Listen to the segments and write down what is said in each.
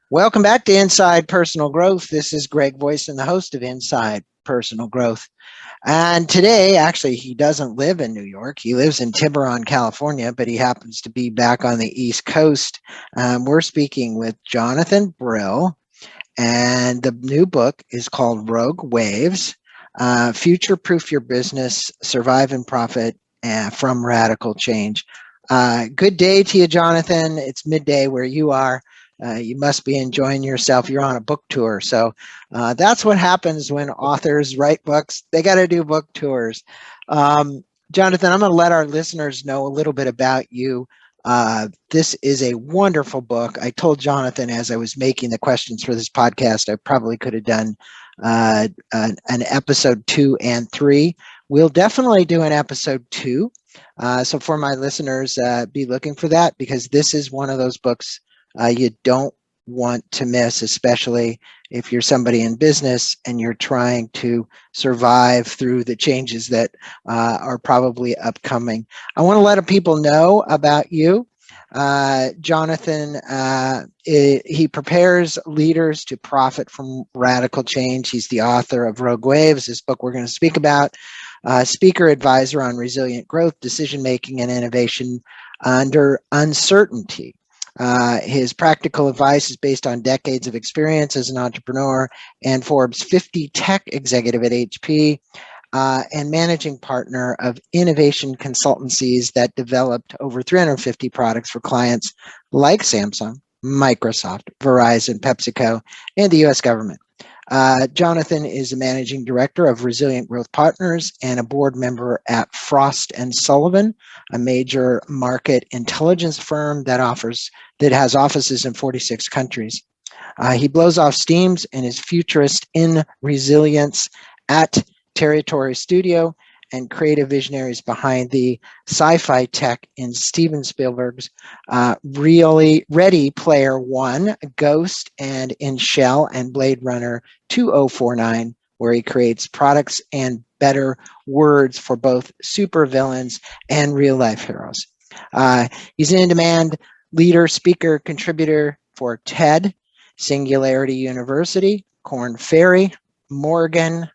Welcome back to Inside Personal Growth. This is Greg Voice and the host of Inside Personal Growth. And today, actually, he doesn't live in New York. He lives in Tiburon, California, but he happens to be back on the East Coast. We're speaking with Jonathan Brill, and the new book is called Rogue Waves, Future Proof Your Business, Survive and Profit from Radical Change. Good day to you, Jonathan. It's midday where you are. You must be enjoying yourself. You're on a book tour. So that's what happens when authors write books. They got to do book tours. Jonathan, I'm going to let our listeners know a little bit about you. This is a wonderful book. I told Jonathan as I was making the questions for this podcast, I probably could have done an episode 2 and 3. We'll definitely do an episode 2. So for my listeners, be looking for that, because this is one of those books you don't want to miss, especially if you're somebody in business and you're trying to survive through the changes that are probably upcoming. I want to let people know about you. Jonathan, he prepares leaders to profit from radical change. He's the author of Rogue Waves, this book we're going to speak about. Speaker advisor on resilient growth, decision making, and innovation under uncertainty. His practical advice is based on decades of experience as an entrepreneur and Forbes 50 tech executive at HP, and managing partner of innovation consultancies that developed over 350 products for clients like Samsung, Microsoft, Verizon, PepsiCo, and the U.S. government. Jonathan is a managing director of Resilient Growth Partners and a board member at Frost & Sullivan, a major market intelligence firm that has offices in 46 countries. He blows off steams and is futurist in resilience at Territory Studio and creative visionaries behind the sci-fi tech in Steven Spielberg's really Ready Player One, Ghost, and in Shell and Blade Runner 2049, where he creates products and better words for both supervillains and real-life heroes. He's an in-demand leader, speaker, contributor for TED, Singularity University, Korn Ferry, Morgan,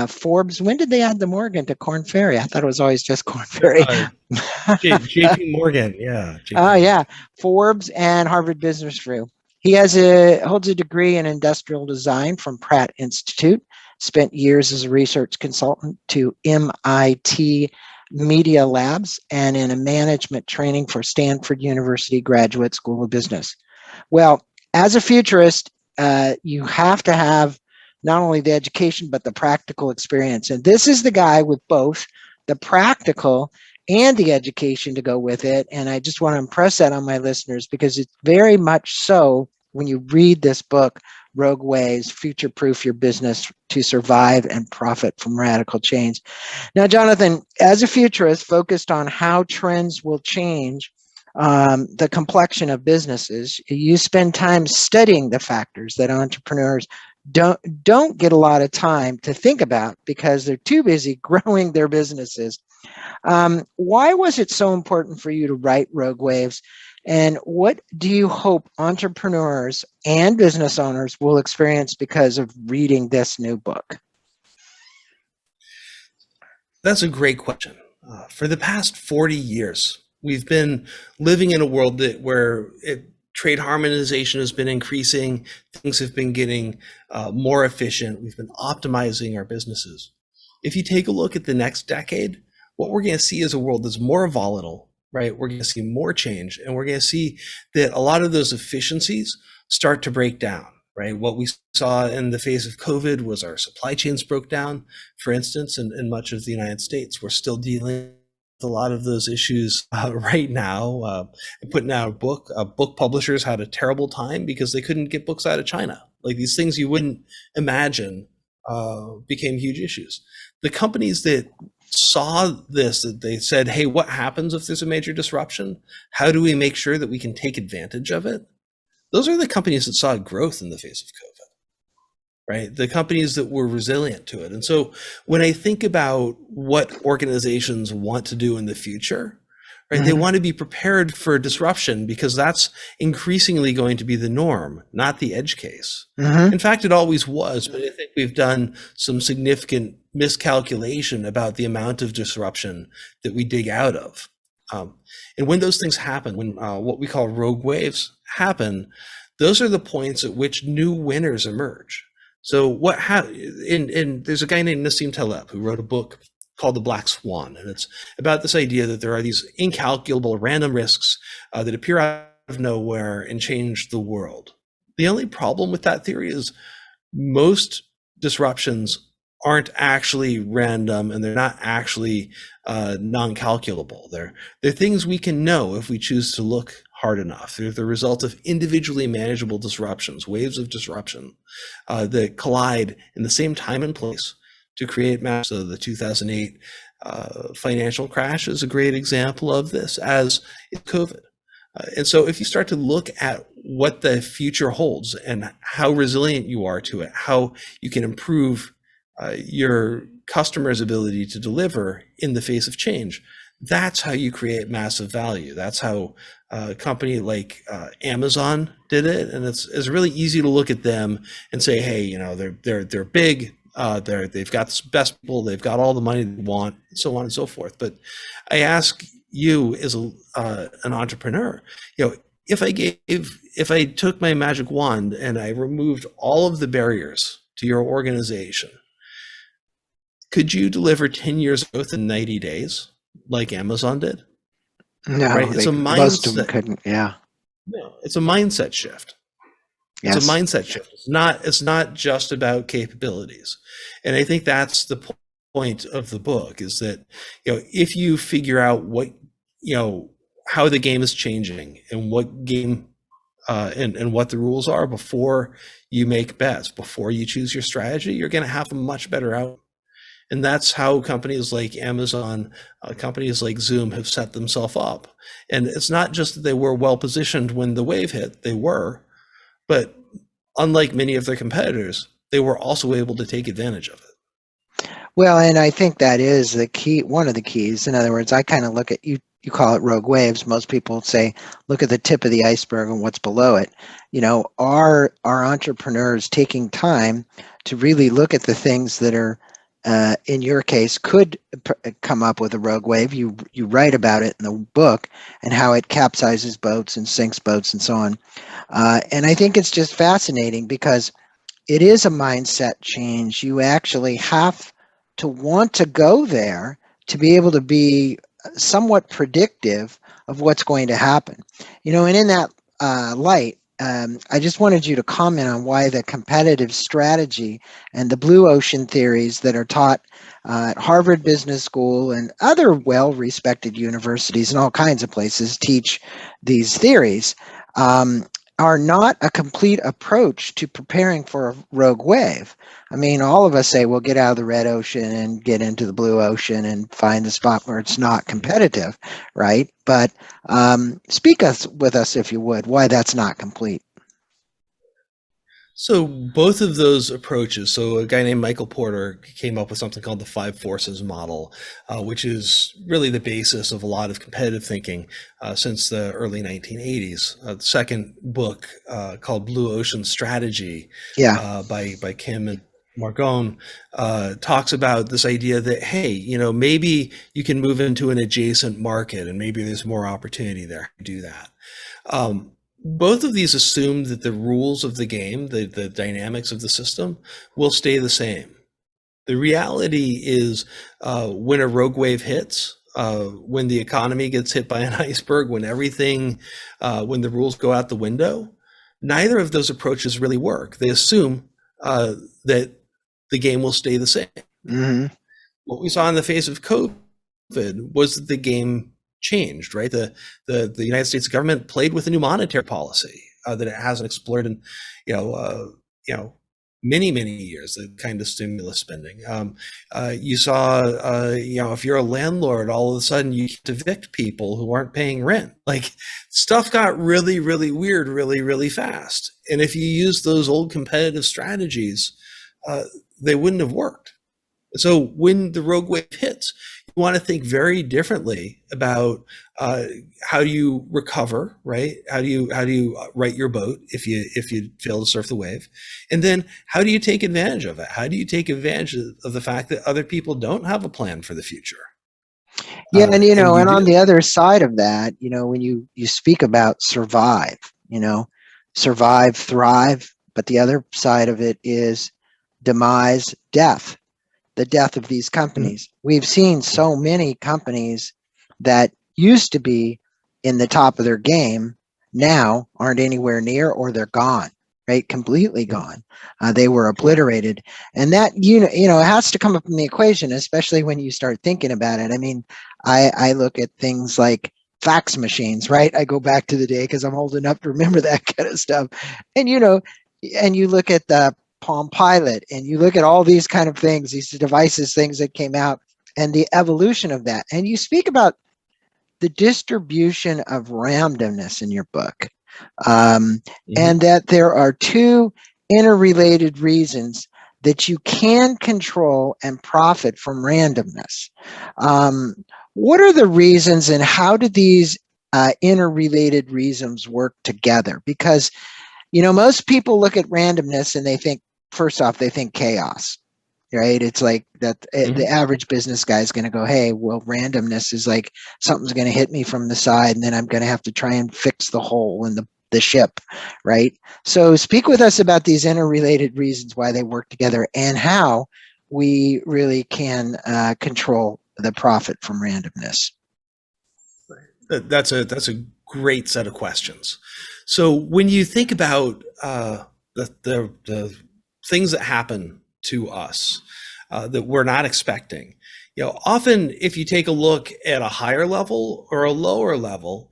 Forbes. When did they add the Morgan to Korn Ferry? I thought it was always just Korn Ferry. JP Morgan, yeah. Oh, yeah. Forbes and Harvard Business Review. He holds a degree in industrial design from Pratt Institute, spent years as a research consultant to MIT Media Labs, and in a management training for Stanford University Graduate School of Business. Well, as a futurist, you have to have not only the education, but the practical experience. And this is the guy with both the practical and the education to go with it. And I just want to impress that on my listeners, because it's very much so when you read this book, Rogue Waves, Future Proof Your Business to Survive and Profit from Radical Change. Now, Jonathan, as a futurist focused on how trends will change the complexion of businesses, you spend time studying the factors that entrepreneurs don't get a lot of time to think about because they're too busy growing their businesses. Why was it so important for you to write Rogue Waves? And what do you hope entrepreneurs and business owners will experience because of reading this new book? That's a great question. For the past 40 years, we've been living in a world where trade harmonization has been increasing. Things have been getting more efficient. We've been optimizing our businesses. If you take a look at the next decade, what we're going to see is a world that's more volatile, right? We're going to see more change, and we're going to see that a lot of those efficiencies start to break down, right? What we saw in the face of COVID was our supply chains broke down, for instance, in much of the United States. We're still dealing a lot of those issues right now. Putting out a book publishers had a terrible time because they couldn't get books out of China. Like, these things you wouldn't imagine became huge issues. The companies that saw this, that they said, hey, what happens if there's a major disruption? How do we make sure that we can take advantage of it? Those are the companies that saw growth in the face of COVID, right? The companies that were resilient to it. And so when I think about what organizations want to do in the future, right? They want to be prepared for disruption because that's increasingly going to be the norm, not the edge case. In fact, it always was, but I think we've done some significant miscalculation about the amount of disruption that we dig out of. And when those things happen, when what we call rogue waves happen, those are the points at which new winners emerge. So and there's a guy named Nassim Taleb who wrote a book called The Black Swan, and it's about this idea that there are these incalculable random risks that appear out of nowhere and change the world. The only problem with that theory is most disruptions aren't actually random, and they're not actually non-calculable. They're things we can know if we choose to look hard enough. They're the result of individually manageable disruptions, waves of disruption that collide in the same time and place to create mass. So the 2008 financial crash is a great example of this, as is COVID. And so if you start to look at what the future holds and how resilient you are to it, how you can improve your customers' ability to deliver in the face of change, that's how you create massive value. That's how a company like Amazon did it. And it's really easy to look at them and say, hey, you know, they're big, they've got the best people, they've got all the money they want, so on and so forth. But I ask you as an entrepreneur, you know, if I took my magic wand and I removed all of the barriers to your organization, could you deliver 10 years growth in 90 days like Amazon did? No, right? It's a mindset. Most of them couldn't. Yeah. No, it's a mindset shift. It's Yes. a mindset shift. It's not just about capabilities. And I think that's the point of the book, is that, you know, if you figure out what, you know, how the game is changing and what game and what the rules are before you make bets, before you choose your strategy, you're going to have a much better outcome. And that's how companies like Amazon, companies like Zoom have set themselves up. And it's not just that they were well positioned when the wave hit, they were, but unlike many of their competitors, they were also able to take advantage of it. Well, and I think that is the key, one of the keys. In other words, I kind of look at you call it rogue waves. Most people say, look at the tip of the iceberg and what's below it. You know, are entrepreneurs taking time to really look at the things that are, in your case, could come up with a rogue wave? You write about it in the book and how it capsizes boats and sinks boats and so on. And I think it's just fascinating because it is a mindset change. You actually have to want to go there to be able to be somewhat predictive of what's going to happen. You know, and in that light, I just wanted you to comment on why the competitive strategy and the blue ocean theories that are taught at Harvard Business School and other well-respected universities and all kinds of places teach these theories are not a complete approach to preparing for a rogue wave. I mean, all of us say, well, get out of the red ocean and get into the blue ocean and find the spot where it's not competitive, right? But speak with us, if you would, why that's not complete. So both of those approaches, so a guy named Michael Porter came up with something called the five forces model, which is really the basis of a lot of competitive thinking since the early 1980s. The second book called Blue Ocean Strategy by Kim and Margone talks about this idea that, hey, you know, maybe you can move into an adjacent market and maybe there's more opportunity there to do that. Both of these assume that the rules of the game, the dynamics of the system, will stay the same. The reality is when a rogue wave hits, when the economy gets hit by an iceberg, when the rules go out the window, neither of those approaches really work. They assume that the game will stay the same. Mm-hmm. What we saw in the face of COVID was that the game changed, right? The United States government played with a new monetary policy that it hasn't explored in, many years. The kind of stimulus spending. You saw, if you're a landlord, all of a sudden you get to evict people who aren't paying rent. Like stuff got really, really weird, really, really fast. And if you use those old competitive strategies, they wouldn't have worked. So when the rogue wave hits, want to think very differently about how do you recover, right? How do you right your boat if you fail to surf the wave, and then how do you take advantage of it? How do you take advantage of the fact that other people don't have a plan for the future, Yeah, and and you and on do? the other side of that, when you speak about survive, survive, thrive, but the other side of it is demise, death, the death of these companies. We've seen so many companies that used to be in the top of their game now aren't anywhere near, or they're gone, right? Completely gone. They were obliterated, and that it has to come up in the equation, especially when you start thinking about it. I mean, I look at things like fax machines, right? I go back to the day because I'm old enough to remember that kind of stuff, and and you look at the Palm Pilot, and you look at all these kind of things, these devices, things that came out, and the evolution of that. And you speak about the distribution of randomness in your book, Mhm. and that there are two interrelated reasons that you can control and profit from randomness. Um, what are the reasons, and how do these interrelated reasons work together? Because most people look at randomness and they think, first off, they think chaos, right? It's like that the Mhm. average business guy is going to go, hey, well, randomness is like something's going to hit me from the side, and then I'm going to have to try and fix the hole in the ship, right? So speak with us about these interrelated reasons why they work together and how we really can control the profit from randomness. That's a great set of questions. So when you think about the things that happen to us that we're not expecting, often if you take a look at a higher level or a lower level,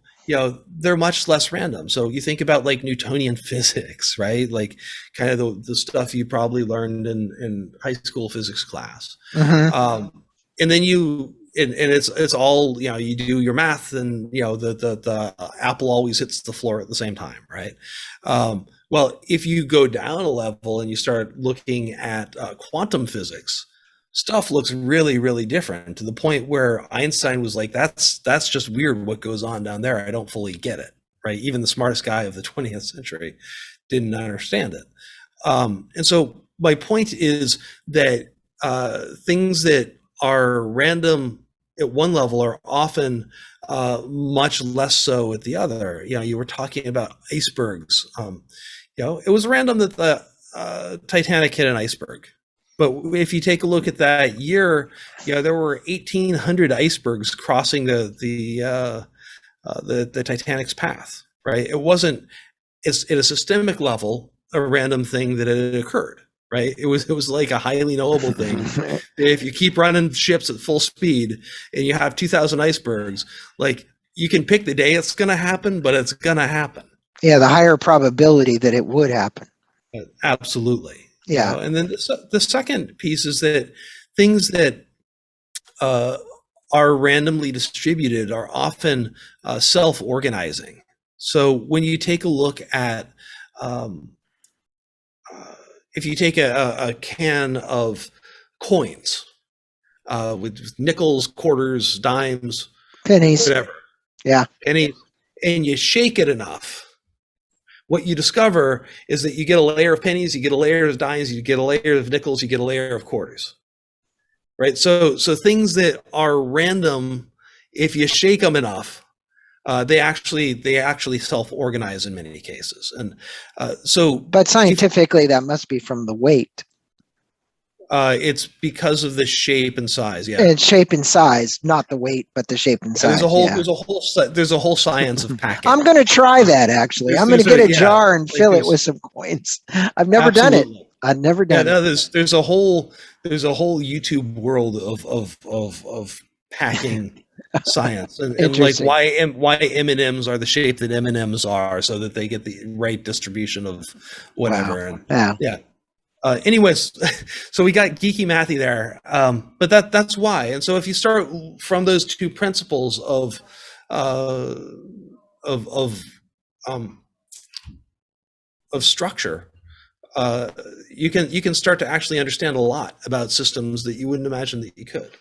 they're much less random. So you think about like Newtonian physics, right? Like kind of the stuff you probably learned in high school physics class. Mm-hmm. And then and it's all, you do your math, and the apple always hits the floor at the same time, right? Well, if you go down a level and you start looking at quantum physics, stuff looks really, really different, to the point where Einstein was like, that's just weird what goes on down there. I don't fully get it, right? Even the smartest guy of the 20th century didn't understand it. And so my point is that things that are random at one level are often much less so at the other. You were talking about icebergs. It was random that the Titanic hit an iceberg. But if you take a look at that year, there were 1,800 icebergs crossing the Titanic's path. Right? It wasn't, it's at a systemic level, a random thing that had occurred. Right? It was like a highly knowable thing. If you keep running ships at full speed and you have 2,000 icebergs, like, you can pick the day it's going to happen, but it's going to happen. Yeah, the higher probability that it would happen. Absolutely. Yeah. And then the second piece is that things that uh, are randomly distributed are often self-organizing. So when you take a look at, um, if you take a can of coins with nickels, quarters, dimes, Pennies. whatever, Yeah. pennies, and you shake it enough, what you discover is that you get a layer of pennies, you get a layer of dimes, you get a layer of nickels, you get a layer of quarters. Right? So things that are random, if you shake them enough, they actually self-organize in many cases. And so But if scientifically, that must be from the weight. it's because of the shape and size, yeah. And shape and size, not the weight, but the shape and Yeah, there's a size. whole Yeah. there's a whole there's a whole science of I'm packing. going to try that actually. I'm going to There's get a a yeah, jar and like fill it there's with some coins. I've never done it. absolutely. I've never Yeah, done it. no, there's a whole YouTube world of packing science, and like Interesting. why M&Ms are the shape that M&Ms are, so that they get the right distribution of Wow. whatever. And Yeah. yeah. Anyways, so we got geeky mathy there, but that's why. And so if you start from those two principles uh, of of um, of structure, you can start to actually understand a lot about systems that you wouldn't imagine that you could.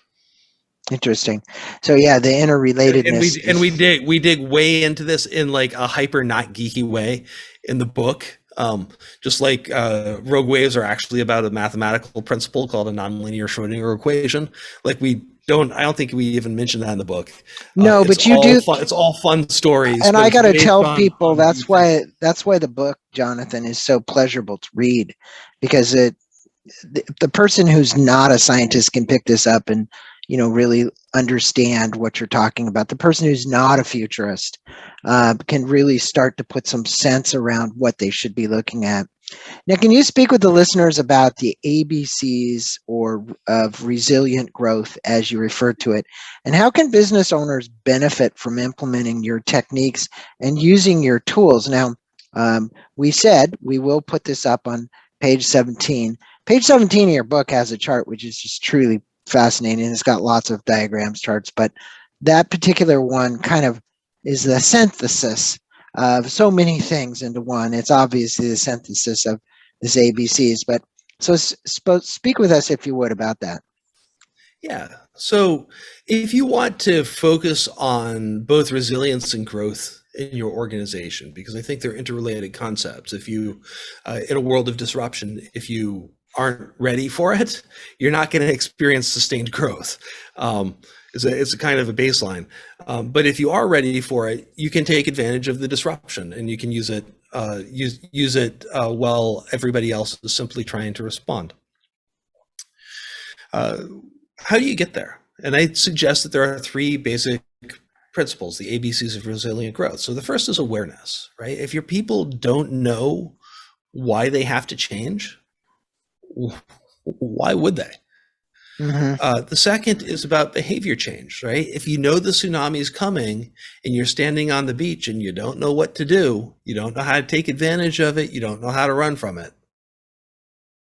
Interesting. So yeah, the interrelatedness And is. we dig way into this in like a hyper not geeky way in the book. Just like rogue waves are actually about a mathematical principle called a nonlinear Schrodinger equation. Like I don't think we even mentioned that in the book. No, It's but you all do. fun. It's all fun stories, And but I it's got to based tell on people deep thinking. that's why the book, Jonathan, is so pleasurable to read, because the person who's not a scientist can pick this up and really understand what you're talking about. The person who's not a futurist can really start to put some sense around what they should be looking at. Now, can you speak with the listeners about the ABCs or of resilient growth, as you refer to it, and how can business owners benefit from implementing your techniques and using your tools? Now, we said we will put this up on page 17. Page 17 of your book has a chart which is just truly fascinating. It's got lots of diagrams, charts, but that particular one kind of is the synthesis of so many things into one. It's obviously the synthesis of this ABCs, but so speak with us, if you would, about that. Yeah. So if you want to focus on both resilience and growth in your organization, because I think they're interrelated concepts. If you, in a world of disruption, if you aren't ready for it, you're not going to experience sustained growth. It's a kind of a baseline. But if you are ready for it, you can take advantage of the disruption and you can use it while everybody else is simply trying to respond. How do you get there? And I suggest that there are three basic principles, the ABCs of resilient growth. So the first is awareness, right? If your people don't know why they have to change, why would they? The second is about behavior change, right? If you know the tsunami is coming and you're standing on the beach and you don't know what to do, you don't know how to take advantage of it, you don't know how to run from it,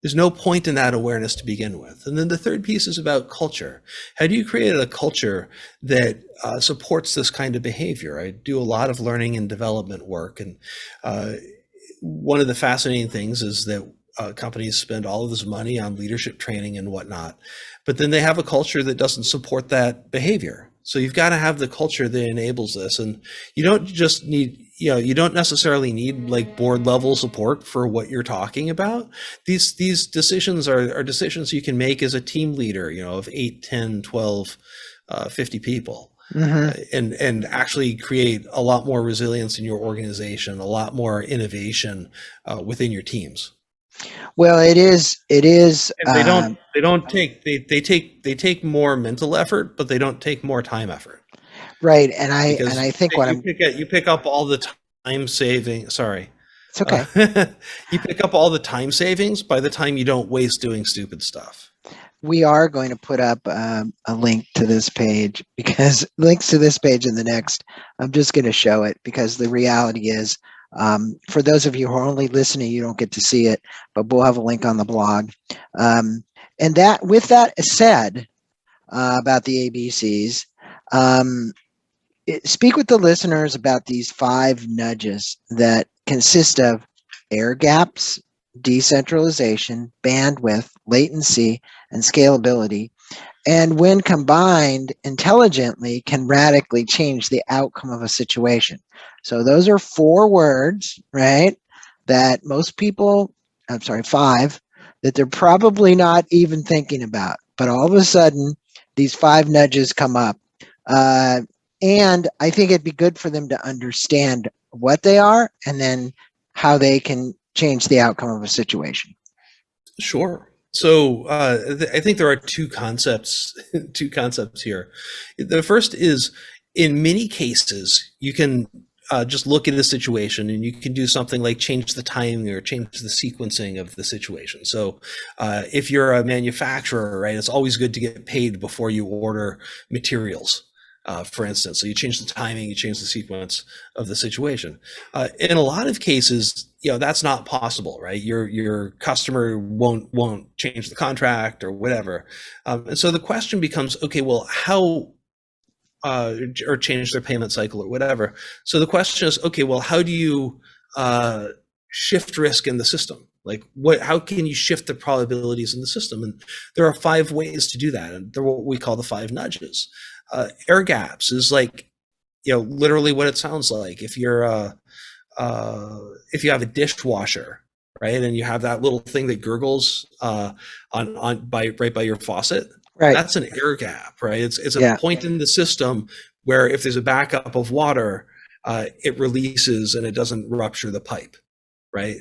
there's no point in that awareness to begin with. And then the third piece is about culture. How do you create a culture that supports this kind of behavior? I do a lot of learning and development work. And one of the fascinating things is that companies spend all of this money on leadership training and whatnot, but then they have a culture that doesn't support that behavior. So you've got to have the culture that enables this. And you don't just need, you don't necessarily need like board level support for what you're talking about. These decisions are decisions you can make as a team leader, of 8, 10, 12, 50 people. And actually create a lot more resilience in your organization, a lot more innovation within your teams. Well, it is. And they take more mental effort, but they don't take more time effort. Right, and Because I think what you pick up all the time saving. Sorry, it's okay. you pick up all the time savings by the time you don't waste doing stupid stuff. We are going to put up a link to this page, because links to this page and the next. I'm just going to show it because the reality is, for those of you who are only listening, you don't get to see it, but we'll have a link on the blog. And that, with that said, about the ABCs, speak with the listeners about these 5 nudges that consist of air gaps, decentralization, bandwidth, latency, and scalability. And when combined intelligently, can radically change the outcome of a situation. So those are 4 words, right? That most people, 5, that they're probably not even thinking about. But all of a sudden, these 5 nudges come up. And I think it'd be good for them to understand what they are and then how they can change the outcome of a situation. Sure. So I think there are two concepts here. The first is, in many cases, you can just look at a situation and you can do something like change the timing or change the sequencing of the situation. So if you're a manufacturer, right, it's always good to get paid before you order materials. For instance, so you change the timing, you change the sequence of the situation. In a lot of cases, that's not possible, right? Your customer won't change the contract or whatever, and so the question becomes, okay, well, how or change their payment cycle or whatever. So the question is, okay, well, how do you shift risk in the system? Like how can you shift the probabilities in the system? And there are 5 ways to do that. And they're what we call the 5 nudges. Air gaps is like, literally what it sounds like. If you have a dishwasher, right, and you have that little thing that gurgles right by your faucet, Right. that's an air gap, right? It's a Yeah. point in the system where if there's a backup of water, it releases and it doesn't rupture the pipe, right?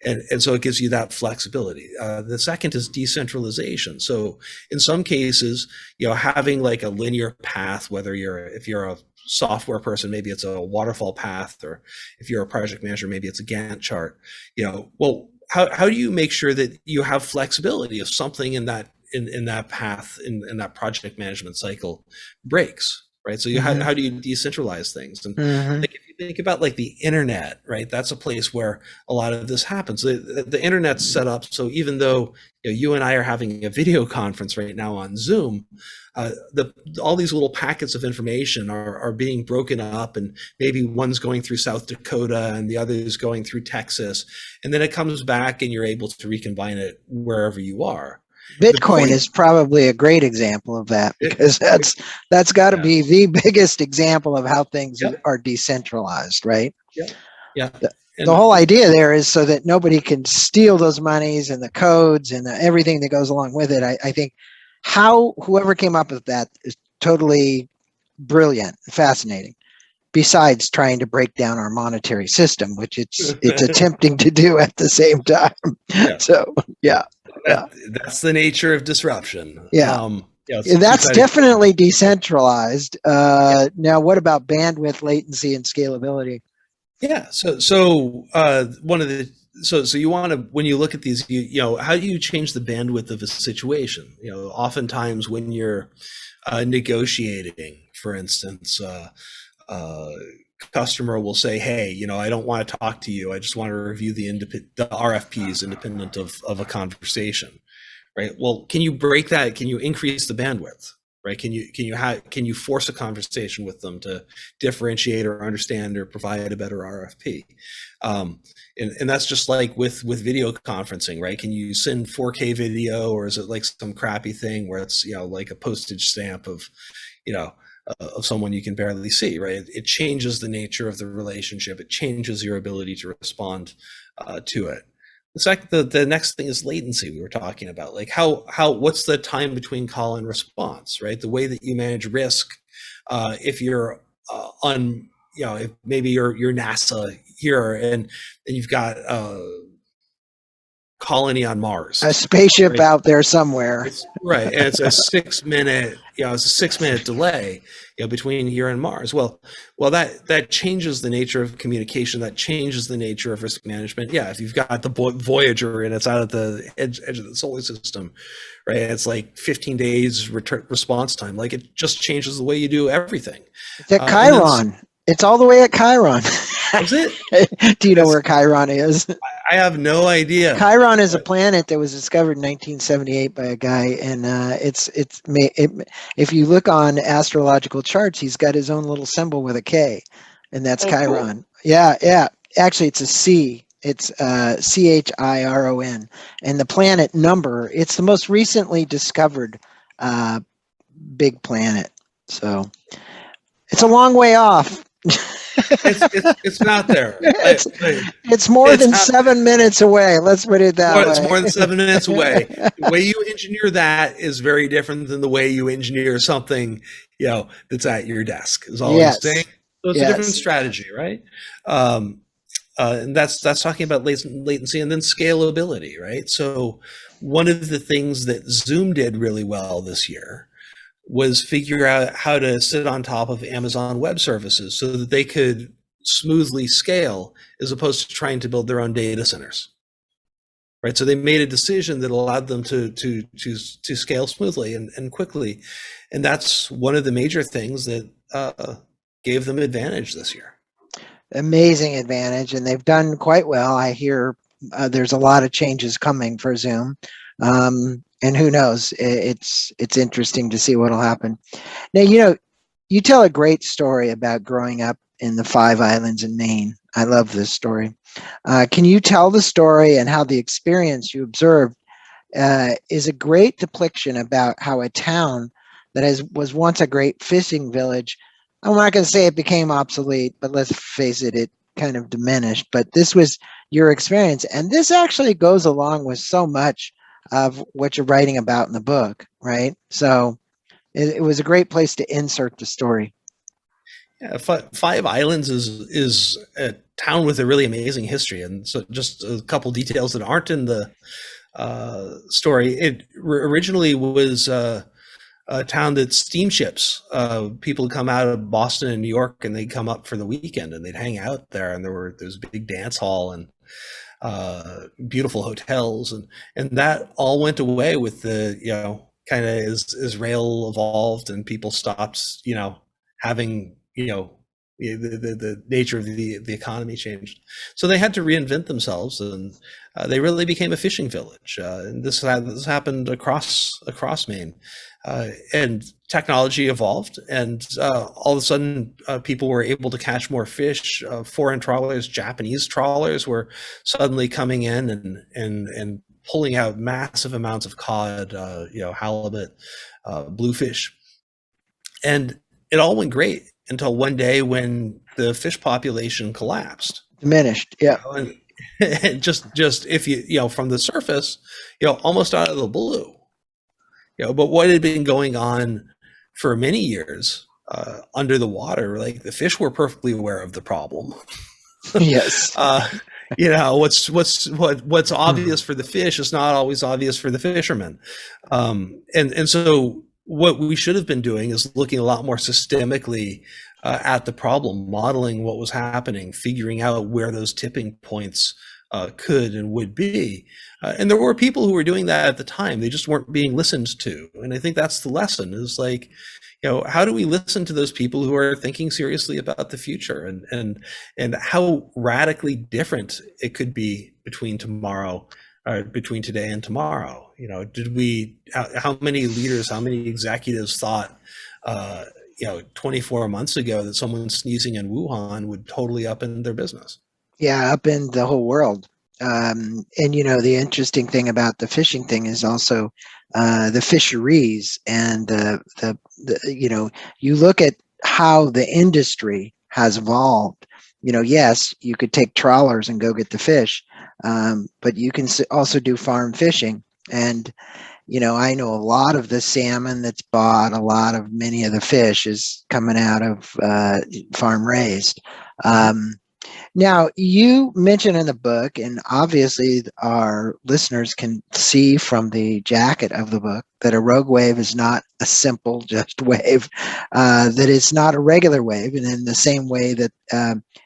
And so it gives you that flexibility. The second is decentralization. So in some cases, having like a linear path, if you're a software person, maybe it's a waterfall path, or if you're a project manager, maybe it's a Gantt chart. Well, how do you make sure that you have flexibility if something in that path in that project management cycle breaks, right? So how do you decentralize things? And like, if you think about like the internet, right, that's a place where a lot of this happens. The internet's set up so even though you and I are having a video conference right now on Zoom, all these little packets of information are being broken up, and maybe one's going through South Dakota and the other is going through Texas, and then it comes back and you're able to recombine it wherever you are. Bitcoin is probably a great example of that, because that's got to be the biggest example of how things are decentralized, right? Yeah. The whole idea there is so that nobody can steal those monies and the codes and everything that goes along with it. I think whoever came up with that is totally brilliant, fascinating. Besides trying to break down our monetary system, which it's attempting to do at the same time. So that's the nature of disruption. That's definitely decentralized. Now, what about bandwidth, latency, and scalability? So you want to, when you look at these, how do you change the bandwidth of a situation? Oftentimes when you're negotiating, for instance, customer will say, hey, I don't want to talk to you. I just want to review the RFPs independent of a conversation, right? Well, can you break that? Can you increase the bandwidth, right? Can you force a conversation with them to differentiate or understand or provide a better RFP? And that's just like with video conferencing, right? Can you send 4K video, or is it like some crappy thing where it's, like a postage stamp of someone you can barely see, right? It changes the nature of the relationship. It changes your ability to respond to it. It's like the next thing is latency. We were talking about, like what's the time between call and response, right? The way that you manage risk, if you're if maybe you're NASA here and you've got colony on Mars, a spaceship out there somewhere, right? And it's a 6 minute, it's a 6 minute delay, between here and Mars. Well, that changes the nature of communication. That changes the nature of risk management. If you've got the Voyager and it's out at the edge of the solar system, right? It's like 15 days response time. Like, it just changes the way you do everything. It's at Chiron. It's all the way at Chiron. Is it? Do you know where Chiron is? I have no idea. Chiron is a planet that was discovered in 1978 by a guy, and if you look on astrological charts, he's got his own little symbol with a K, and that's Chiron. Cool. Yeah. Actually, it's a C. It's CHIRON, and the planet number. It's the most recently discovered big planet, so it's a long way off. It's not there. It's more than 7 minutes away. Let's put it that way. It's more than 7 minutes away. The way you engineer that is very different than the way you engineer something, that's at your desk. Is all I'm saying. So it's a different strategy, right? And that's talking about latency and then scalability, right? So one of the things that Zoom did really well this year was figure out how to sit on top of Amazon Web Services so that they could smoothly scale, as opposed to trying to build their own data centers, right? So they made a decision that allowed them to scale smoothly and quickly, and that's one of the major things that gave them advantage this year. Amazing advantage, and they've done quite well. I hear there's a lot of changes coming for Zoom. And who knows? It's interesting to see what'll happen. Now, you tell a great story about growing up in the Five Islands in Maine. I love this story. Can you tell the story and how the experience you observed is a great depiction about how a town that was once a great fishing village, I'm not going to say it became obsolete, but let's face it, it kind of diminished. But this was your experience. And this actually goes along with so much of what you're writing about in the book, right? So it was a great place to insert the story. Yeah, Five Islands is a town with a really amazing history, and so just a couple details that aren't in the story. It originally was a town that steamships, people would come out of Boston and New York, and they'd come up for the weekend, and they'd hang out there, and there's a big dance hall and beautiful hotels, and that all went away with the kind of as rail evolved and people stopped having the nature of the economy changed, so they had to reinvent themselves, and they really became a fishing village. And this happened across Maine, and technology evolved, and all of a sudden people were able to catch more fish. Foreign trawlers, Japanese trawlers, were suddenly coming in and pulling out massive amounts of cod, halibut, bluefish, and it all went great until one day when the fish population collapsed. Diminished, yeah. And just if from the surface, almost out of the blue. But what had been going on for many years under the water, like the fish were perfectly aware of the problem. Yes. What's obvious for the fish is not always obvious for the fishermen, and so what we should have been doing is looking a lot more systemically at the problem, modeling what was happening, figuring out where those tipping points could and would be. And there were people who were doing that at the time. They just weren't being listened to. And I think that's the lesson, is like, how do we listen to those people who are thinking seriously about the future, and how radically different it could be between today and tomorrow? How many leaders, how many executives thought 24 months ago that someone sneezing in Wuhan would totally upend their business? Yeah, upend the whole world. And the interesting thing about the fishing thing is also the fisheries, and the you look at how the industry has evolved. Yes, you could take trawlers and go get the fish, but you can also do farm fishing. And I know a lot of the salmon that's bought, many of the fish is coming out of farm raised. Now, you mentioned in the book, and obviously our listeners can see from the jacket of the book, that a rogue wave is not a simple just wave, that it's not a regular wave. And in the same way that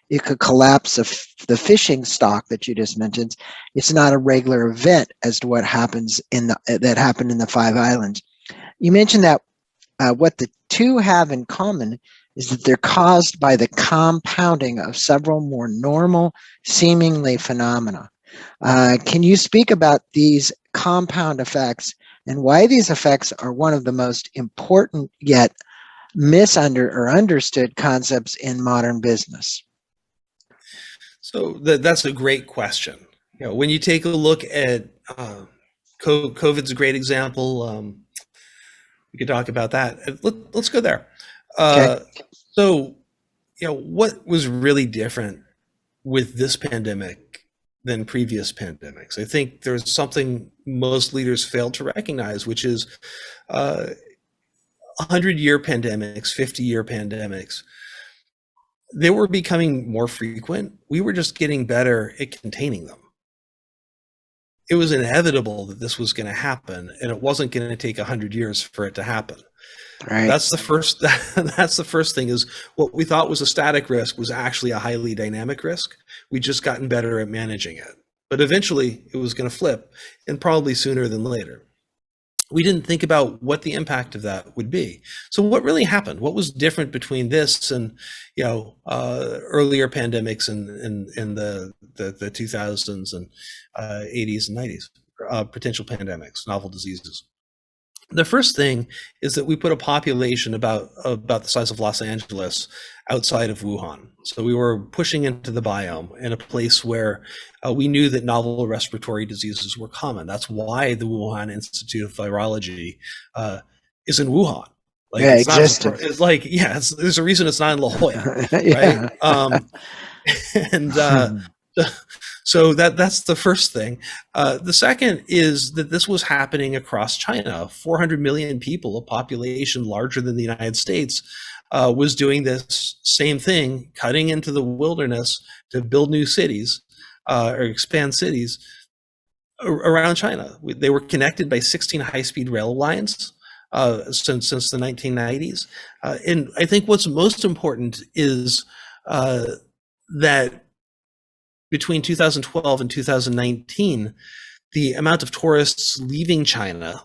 it could collapse the fishing stock that you just mentioned, it's not a regular event as to what happens that happened in the Five Islands. You mentioned that what the two have in common is that they're caused by the compounding of several more normal, seemingly phenomena. Can you speak about these compound effects and why these effects are one of the most important yet understood concepts in modern business? So that's a great question. When you take a look at COVID's a great example. We could talk about that. Let's go there. Okay. So, what was really different with this pandemic than previous pandemics? I think there's something most leaders fail to recognize, which is 100-year pandemics, 50-year pandemics. They were becoming more frequent. We were just getting better at containing them. It was inevitable that this was going to happen, and it wasn't going to take 100 years for it to happen. Right. That's the first. That's the first thing. Is what we thought was a static risk was actually a highly dynamic risk. We just gotten better at managing it, but eventually it was going to flip, and probably sooner than later. We didn't think about what the impact of that would be. So what really happened? What was different between this and earlier pandemics in the 2000s and 80s and 90s, potential pandemics, novel diseases? The first thing is that we put a population about the size of Los Angeles outside of Wuhan. So we were pushing into the biome in a place where we knew that novel respiratory diseases were common. That's why the Wuhan Institute of Virology is in Wuhan. Like Yeah, it's not. existed. It's like there's a reason it's not in La Jolla, right? Yeah. And so that's the first thing. The second is that this was happening across China. 400 million people, a population larger than the United States, was doing this same thing, cutting into the wilderness to build new cities or expand cities around China. They were connected by 16 high-speed rail lines since the 1990s. And I think what's most important is that between 2012 and 2019, the amount of tourists leaving China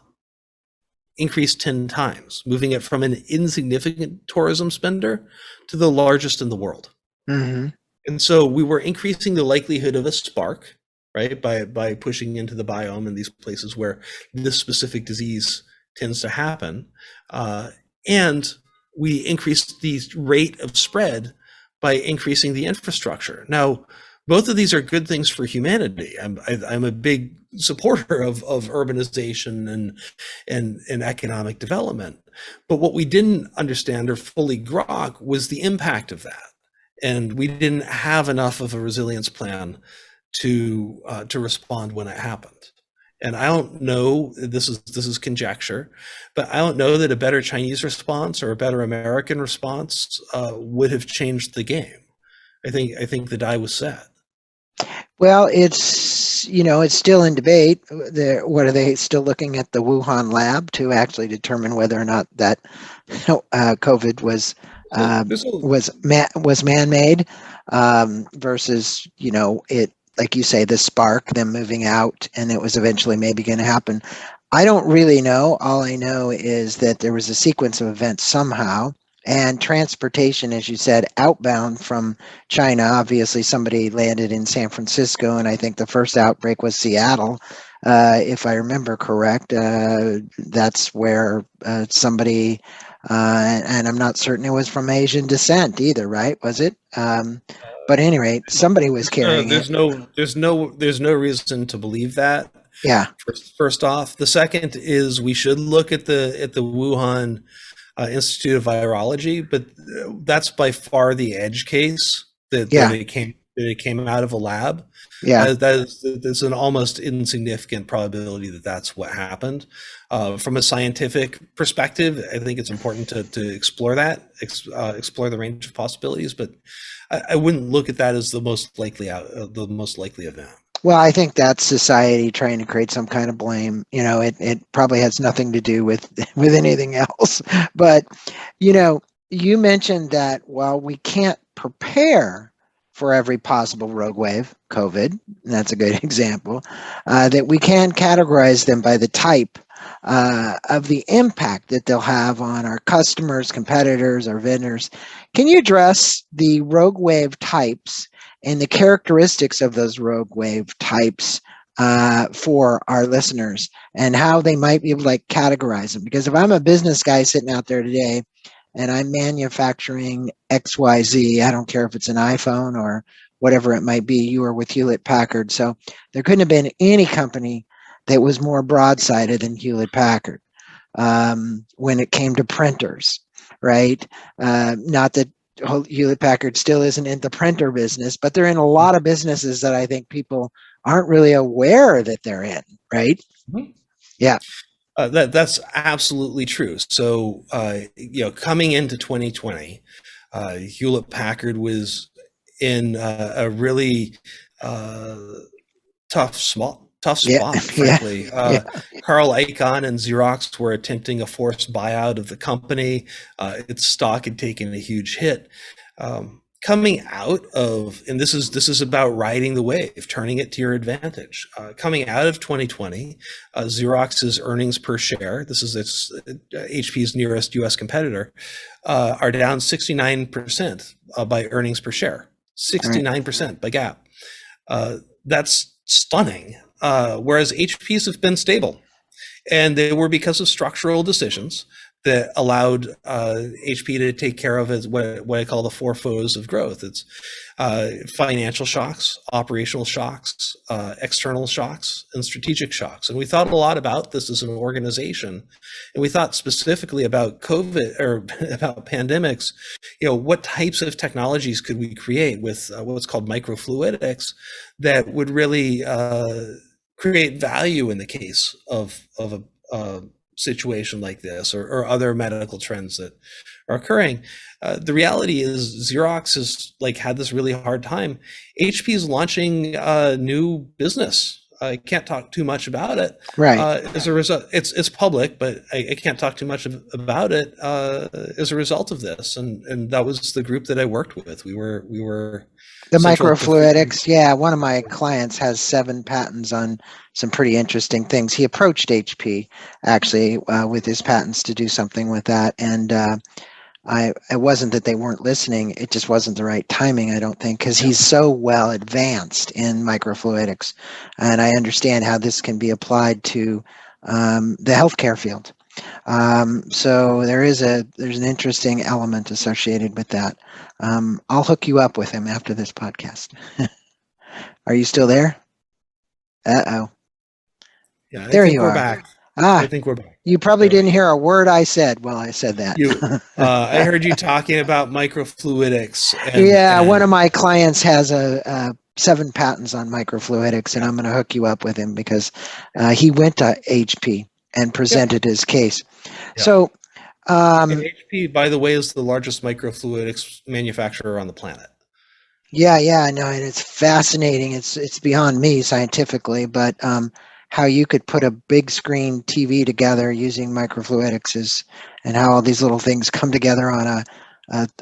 increased 10 times, moving it from an insignificant tourism spender to the largest in the world. Mm-hmm. And so we were increasing the likelihood of a spark, right, by pushing into the biome in these places where this specific disease tends to happen. And we increased the rate of spread by increasing the infrastructure. Now, both of these are good things for humanity. I'm a big supporter of urbanization and economic development. But what we didn't understand or fully grok was the impact of that. And we didn't have enough of a resilience plan to respond when it happened. And I don't know, this is conjecture, but I don't know that a better Chinese response or a better American response would have changed the game. I think the die was set. Well, it's still in debate. What are they still looking at the Wuhan lab to actually determine whether or not that COVID was man-made versus it, like you say, the spark, them moving out, and it was eventually maybe going to happen. I don't really know. All I know is that there was a sequence of events somehow. And transportation, as you said, outbound from China. Obviously, somebody landed in San Francisco, and I think the first outbreak was Seattle, if I remember correct. That's where somebody, and I'm not certain it was from Asian descent either, right? Was it? But at any rate, somebody was carrying it. There's no reason to believe that. Yeah. First off, the second is we should look at the Wuhan Institute of Virology, but that's by far the edge case that it came out of a lab. Yeah. There's an almost insignificant probability that that's what happened. From a scientific perspective, I think it's important to explore that, explore the range of possibilities, but I wouldn't look at that as the most likely event. Well, I think that's society trying to create some kind of blame. It probably has nothing to do with anything else. But, you mentioned that while we can't prepare for every possible rogue wave, COVID, and that's a good example, that we can categorize them by the type of the impact that they'll have on our customers, competitors, our vendors. Can you address the rogue wave types and the characteristics of those rogue wave types for our listeners and how they might be able to categorize them? Because if I'm a business guy sitting out there today and I'm manufacturing XYZ, I don't care if it's an iPhone or whatever it might be, you are with Hewlett Packard. So there couldn't have been any company that was more broad-sided than Hewlett Packard when it came to printers, right? Not that Hewlett Packard still isn't in the printer business, but they're in a lot of businesses that I think people aren't really aware that they're in, right? Mm-hmm. Yeah. That's absolutely true. So, coming into 2020, Hewlett Packard was in a really tough spot, frankly. Carl Icahn and Xerox were attempting a forced buyout of the company. Its stock had taken a huge hit. Coming out of, and this is about riding the wave, turning it to your advantage. Coming out of 2020, Xerox's earnings per share, this is its HP's nearest U.S. competitor, are down 69% by earnings per share, 69% by GAAP. That's stunning. Whereas HP's have been stable. And they were because of structural decisions that allowed HP to take care of what I call the four foes of growth. It's financial shocks, operational shocks, external shocks, and strategic shocks. And we thought a lot about this as an organization, and we thought specifically about COVID or about pandemics. What types of technologies could we create with what's called microfluidics that would really create value in the case of a situation like this, or other medical trends that are occurring. The reality is Xerox has had this really hard time. HP is launching a new business. I can't talk too much about it. Right. As a result, it's public, but I can't talk too much about it as a result of this. And that was the group that I worked with. We were the microfluidics. Yeah, one of my clients has 7 patents on some pretty interesting things. He approached HP actually with his patents to do something with that, and it wasn't that they weren't listening. It just wasn't the right timing, I don't think, because he's so well advanced in microfluidics, and I understand how this can be applied to the healthcare field. So there's an interesting element associated with that. I'll hook you up with him after this podcast. Are you still there? Uh-oh. Yeah, there you are. Back. I think we're back. You probably didn't hear a word I said while I said that. I heard you talking about microfluidics. One of my clients has 7 patents on microfluidics, and I'm going to hook you up with him because he went to HP and presented his case. Yeah. So, HP, by the way, is the largest microfluidics manufacturer on the planet. Yeah, I know, and it's fascinating. It's beyond me scientifically, but how you could put a big screen TV together using microfluidics and how all these little things come together on a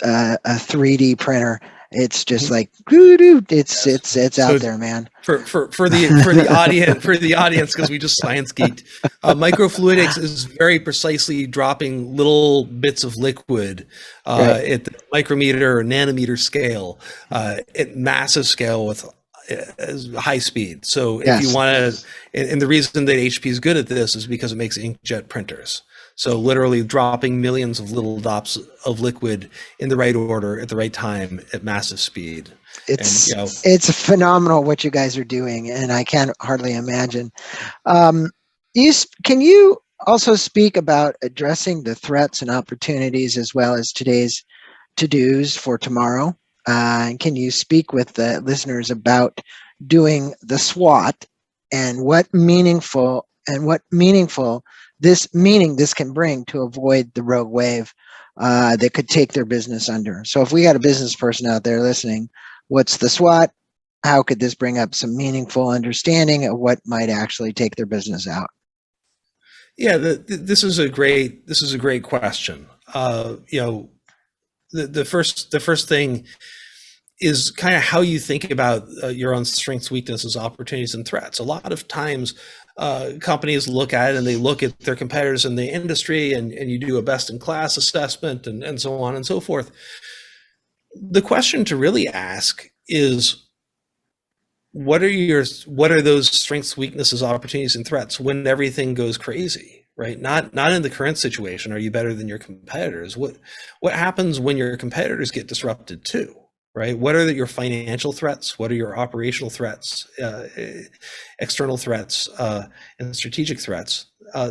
3D printer. It's just like it's out there, man. For the audience, because we just science geeked. Microfluidics is very precisely dropping little bits of liquid at the micrometer or nanometer scale, at massive scale with high speed. So if you want to, and the reason that HP is good at this is because it makes inkjet printers. So literally dropping millions of little drops of liquid in the right order at the right time at massive speed. It's phenomenal what you guys are doing, and I can hardly imagine. Can you also speak about addressing the threats and opportunities as well as today's to-dos for tomorrow? Can you speak with the listeners about doing the SWOT and what meaningful this can bring to avoid the rogue wave that could take their business under? So if we got a business person out there listening, what's the SWOT? How could this bring up some meaningful understanding of what might actually take their business out? Yeah, this is a great question. The first thing is kind of how you think about your own strengths, weaknesses, opportunities, and threats. A lot of times companies look at it and they look at their competitors in the industry, and you do a best-in-class assessment and so on and so forth. The question to really ask is, what are those strengths, weaknesses, opportunities, and threats when everything goes crazy, right? Not in the current situation, are you better than your competitors? What happens when your competitors get disrupted too? Right? What are your financial threats? What are your operational threats, external threats, and strategic threats?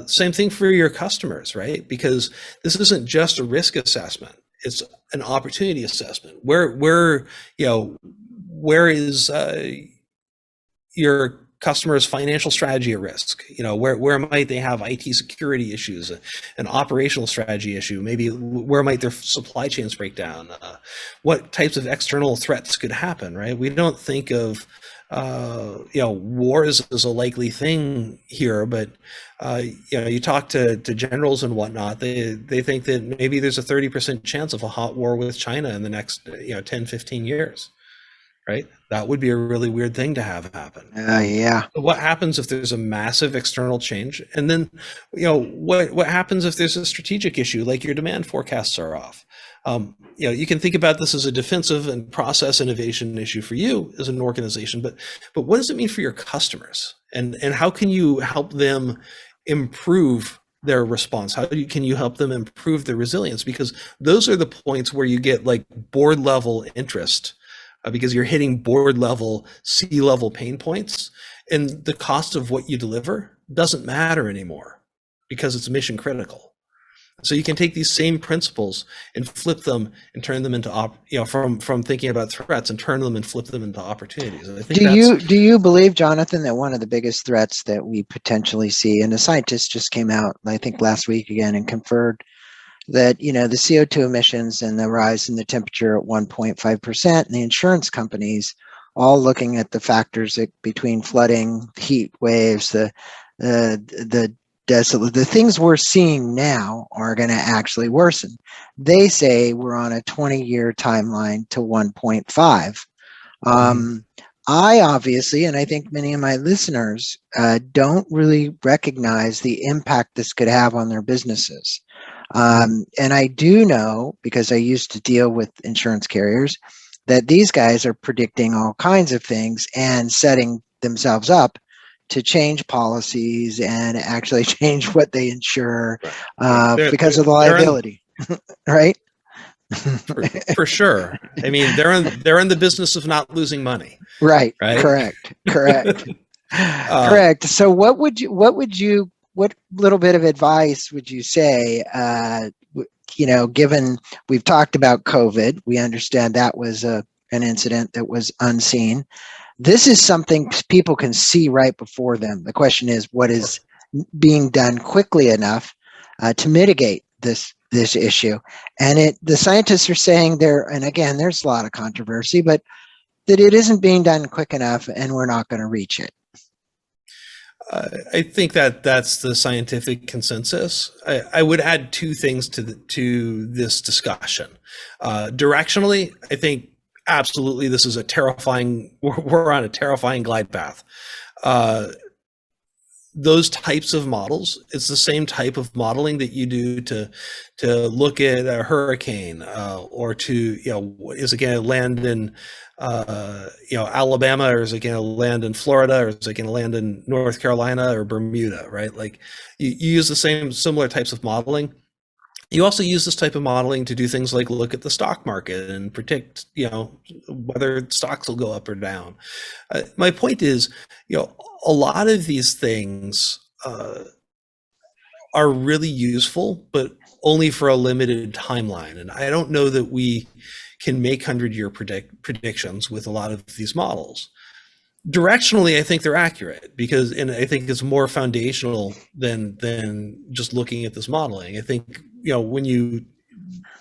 Same thing for your customers, right? Because this isn't just a risk assessment; it's an opportunity assessment. Where is your customer's financial strategy at risk? Where might they have IT security issues, an operational strategy issue? Maybe where might their supply chains break down? What types of external threats could happen, right? We don't think of wars as a likely thing here, but you talk to generals and whatnot, they think that maybe there's a 30% chance of a hot war with China in the next 10, 15 years. Right? That would be a really weird thing to have happen. What happens if there's a massive external change? And then, what happens if there's a strategic issue, like your demand forecasts are off? You can think about this as a defensive and process innovation issue for you as an organization, but what does it mean for your customers? And how can you help them improve their response? Can you help them improve their resilience? Because those are the points where you get like board level interest, because you're hitting board level, C-level pain points, and the cost of what you deliver doesn't matter anymore because it's mission critical. So you can take these same principles and flip them and turn them into from thinking about threats and turn them and flip them into opportunities. And I think do you believe, Jonathan, that one of the biggest threats that we potentially see, and the scientists just came out, I think last week again, and conferred that, the CO2 emissions and the rise in the temperature at 1.5%, and the insurance companies all looking at the factors between flooding, heat waves, the things we're seeing now are going to actually worsen. They say we're on a 20-year timeline to 1.5. I obviously, and I think many of my listeners, don't really recognize the impact this could have on their businesses. And I do know, because I used to deal with insurance carriers, that these guys are predicting all kinds of things and setting themselves up to change policies and actually change what they insure because of the liability, right? For sure. I mean, they're in the business of not losing money. Right. Correct. Correct. So what little bit of advice would you say, given we've talked about COVID, we understand that was an incident that was unseen. This is something people can see right before them. The question is, what is being done quickly enough to mitigate this issue? And the scientists are saying and again, there's a lot of controversy, but that it isn't being done quick enough and we're not going to reach it. I think that's the scientific consensus. I would add two things to this discussion. Directionally, I think absolutely this is we're on a terrifying glide path. Those types of models, it's the same type of modeling that you do to look at a hurricane, or to, is it going to land in Alabama, or is it going to land in Florida, or is it going to land in North Carolina or Bermuda, right? Like you use the similar types of modeling. You also use this type of modeling to do things like look at the stock market and predict, whether stocks will go up or down. My point is, a lot of these things are really useful, but only for a limited timeline. And I don't know that we can make 100-year predictions with a lot of these models. Directionally, I think they're accurate and I think it's more foundational than just looking at this modeling. I think, when you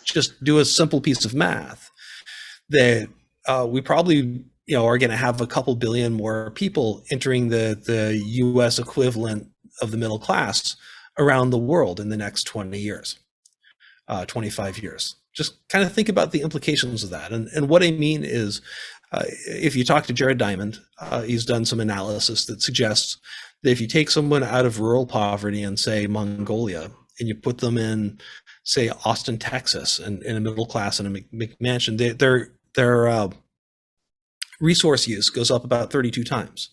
just do a simple piece of math, that we probably, are going to have a couple billion more people entering the U.S. equivalent of the middle class around the world in the next 20 years, 25 years. Just kind of think about the implications of that. And what I mean is, if you talk to Jared Diamond, he's done some analysis that suggests that if you take someone out of rural poverty in, say, Mongolia, and you put them in, say, Austin, Texas, and in a middle class and a McMansion, their resource use goes up about 32 times.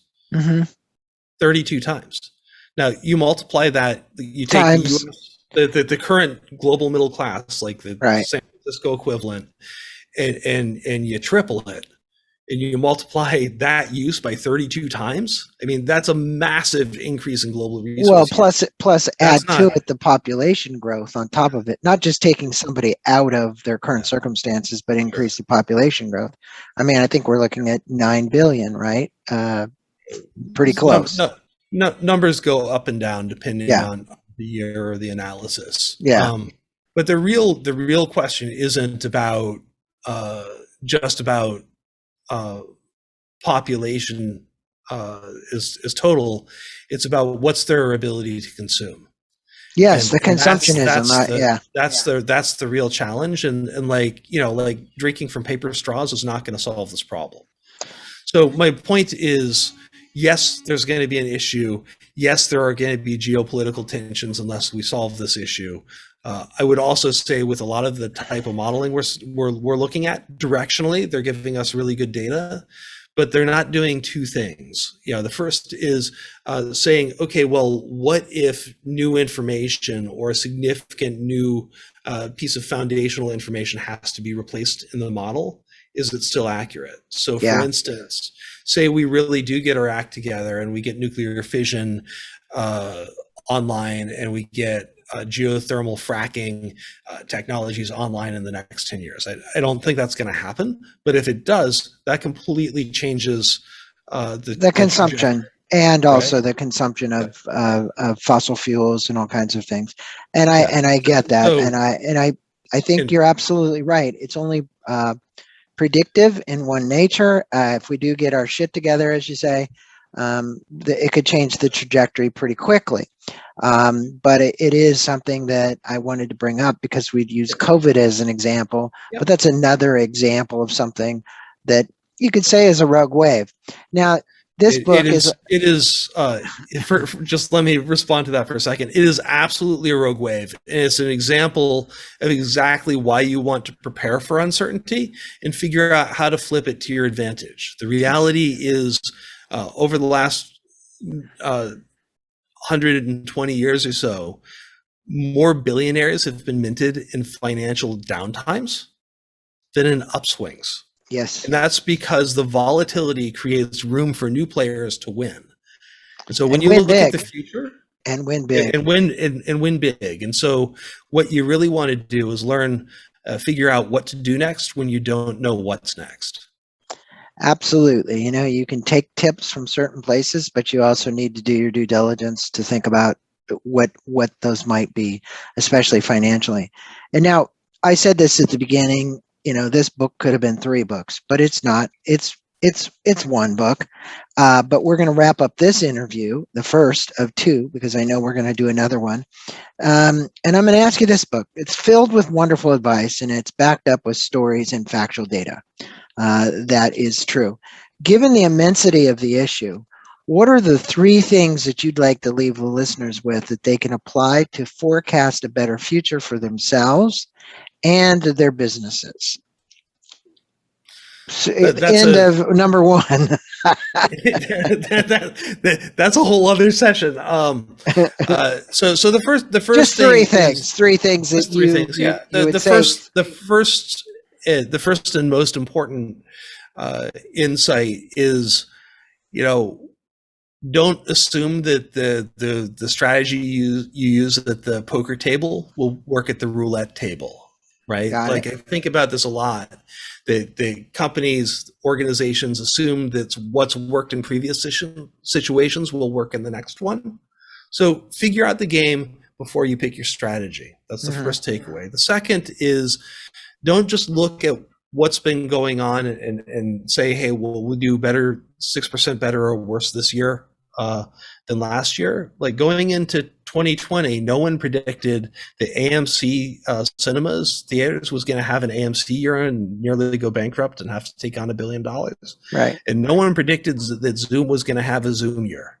32 times. Now, you multiply that, you take the current global middle class, like the San Francisco equivalent, and you triple it, and you multiply that use by 32 times. I mean, that's a massive increase in global resources. Well, plus add to it the population growth on top of it, not just taking somebody out of their current circumstances, but increase the population growth. I mean, I think we're looking at 9 billion, right? Pretty close. No, numbers go up and down depending on the year or the analysis. But the real question isn't about just about population is total. It's about what's their ability to consume. Yes, the consumptionism. That's the real challenge. And like drinking from paper straws is not going to solve this problem. So my point is, yes, there's going to be an issue. Yes, there are going to be geopolitical tensions unless we solve this issue. I would also say with a lot of the type of modeling we're looking at, directionally, they're giving us really good data. but they're not doing two things. The first is saying, okay, well, what if new information or a significant new piece of foundational information has to be replaced in the model? Is it still accurate? So for instance, say we really do get our act together and we get nuclear fission online, and we get geothermal fracking technologies online in the next 10 years. I don't think that's going to happen, but if it does, that completely changes the consumption and also right? the consumption of fossil fuels and all kinds of things. And I get that, So, and I think you're absolutely right. It's only predictive in one nature. If we do get our shit together, as you say, it could change the trajectory pretty quickly. But it is something that I wanted to bring up because we'd use COVID as an example, but that's another example of something that you could say is a rogue wave. Now, this book just let me respond to that for a second. It is absolutely a rogue wave. And it's an example of exactly why you want to prepare for uncertainty and figure out how to flip it to your advantage. The reality is, over the last 120 years or so, more billionaires have been minted in financial downtimes than in upswings. Yes. And that's because the volatility creates room for new players to win. And so when you look at the future, and win big and win big. And so what you really want to do is learn, figure out what to do next when you don't know what's next. Absolutely. You can take tips from certain places, but you also need to do your due diligence to think about what those might be, especially financially. And now, I said this at the beginning, this book could have been 3 books, but it's not. It's one book. But we're going to wrap up this interview, the first of 2, because I know we're going to do another one. And I'm going to ask you this book. It's filled with wonderful advice, and it's backed up with stories and factual data. That is true. Given the immensity of the issue, what are the 3 things that you'd like to leave the listeners with that they can apply to forecast a better future for themselves and their businesses? So, end of number 1. That's a whole other session. So the first just three things. 3 things that you the first and most important insight is, don't assume that the strategy you use at the poker table will work at the roulette table, right? I think about this a lot. The companies, organizations assume that what's worked in previous situations will work in the next one. So figure out the game before you pick your strategy. That's the first takeaway. The second is, don't just look at what's been going on and say, hey, well, we'll do better, 6% better or worse this year than last year. Like going into 2020, no one predicted the AMC cinemas theaters was going to have an AMC year and nearly go bankrupt and have to take on $1 billion. Right. And no one predicted that Zoom was going to have a Zoom year.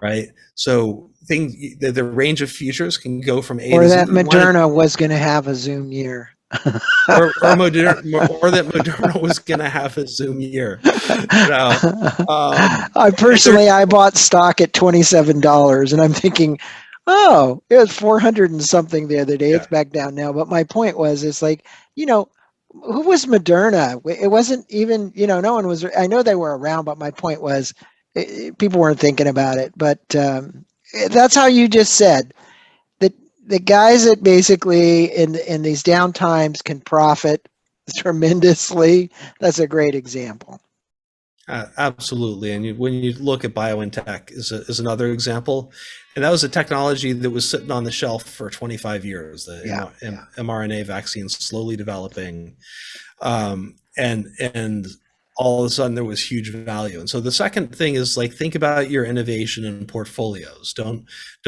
Right. So the range of futures can go from A or to that Moderna was going to have a Zoom year. or that Moderna was going to have a Zoom year. I bought stock at $27, and I'm thinking, oh, it was 400 and something the other day. Yeah. It's back down now. But my point was, it's like, who was Moderna? It wasn't even, no one was. I know they were around, but my point was, people weren't thinking about it. But that's how you just said. The guys that basically in these down times can profit tremendously. That's a great example. Absolutely. And when you look at BioNTech is another example, and that was a technology that was sitting on the shelf for 25 years, the mRNA vaccine slowly developing. And all of a sudden there was huge value. And so the second thing is, like, think about your innovation and portfolios. Don't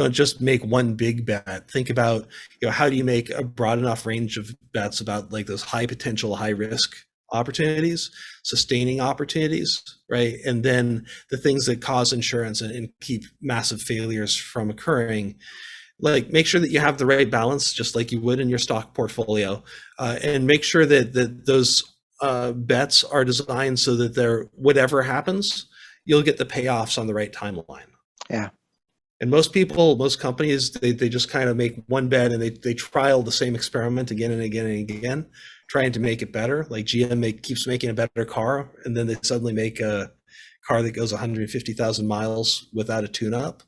just make one big bet. Think about, how do you make a broad enough range of bets about like those high potential, high risk opportunities, sustaining opportunities, right? And then the things that cause insurance and keep massive failures from occurring. Like, make sure that you have the right balance, just like you would in your stock portfolio, and make sure that those bets are designed so that they're, whatever happens, you'll get the payoffs on the right timeline. Yeah. And most people, most companies, they just kind of make one bet and they trial the same experiment again and again and again, trying to make it better. Like GM keeps making a better car, and then they suddenly make a car that goes 150,000 miles without a tune-up,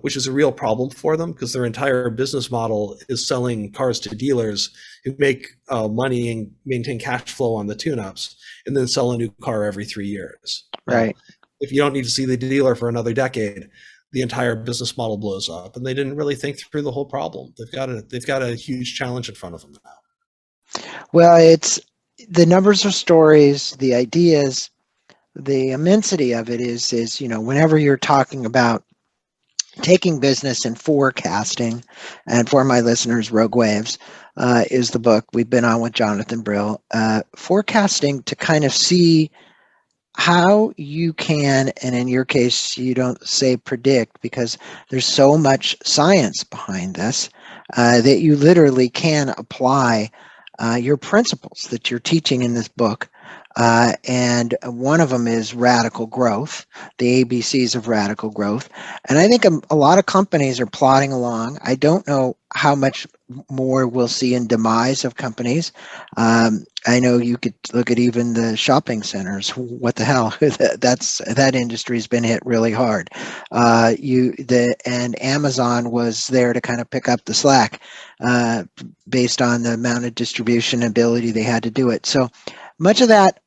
which is a real problem for them because their entire business model is selling cars to dealers who make money and maintain cash flow on the tune-ups, and then sell a new car every 3 years. Right. If you don't need to see the dealer for another decade, the entire business model blows up, and they didn't really think through the whole problem. They've got a huge challenge in front of them now. Well, it's the numbers of stories, the ideas, the immensity of it is, you know, whenever you're talking about taking business and forecasting, and for my listeners, Rogue Waves is the book we've been on with Jonathan Brill, forecasting to kind of see how you can, and in your case, you don't say predict because there's so much science behind this that you literally can apply your principles that you're teaching in this book. And one of them is radical growth, the ABCs of radical growth. And I think a lot of companies are plodding along. I don't know how much more we'll see in demise of companies. I know you could look at even the shopping centers. What the hell? That industry's been hit really hard. And Amazon was there to kind of pick up the slack based on the amount of distribution ability they had to do it. So much of that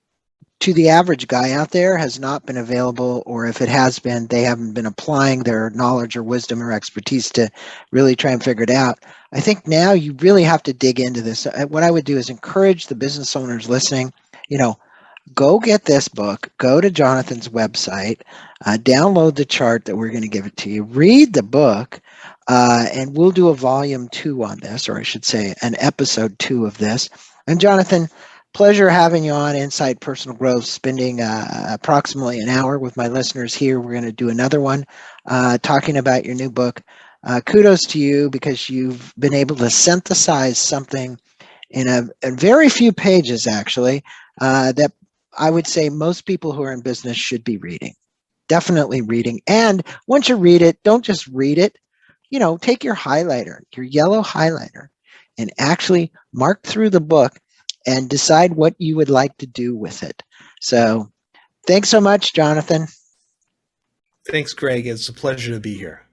to the average guy out there has not been available, or if it has been, they haven't been applying their knowledge or wisdom or expertise to really try and figure it out. I think now you really have to dig into this. What I would do is encourage the business owners listening, you know, go get this book, go to Jonathan's website, download the chart that we're going to give it to you, read the book, and we'll do a volume 2 on this, or I should say an episode 2 of this. And Jonathan, pleasure having you on Inside Personal Growth, spending approximately an hour with my listeners here. We're going to do another one talking about your new book. Kudos to you because you've been able to synthesize something in a very few pages, actually, that I would say most people who are in business should be reading. Definitely reading. And once you read it, don't just read it. You know, take your highlighter, your yellow highlighter, and actually mark through the book and decide what you would like to do with it. So thanks so much, Jonathan. Thanks, Greg. It's a pleasure to be here.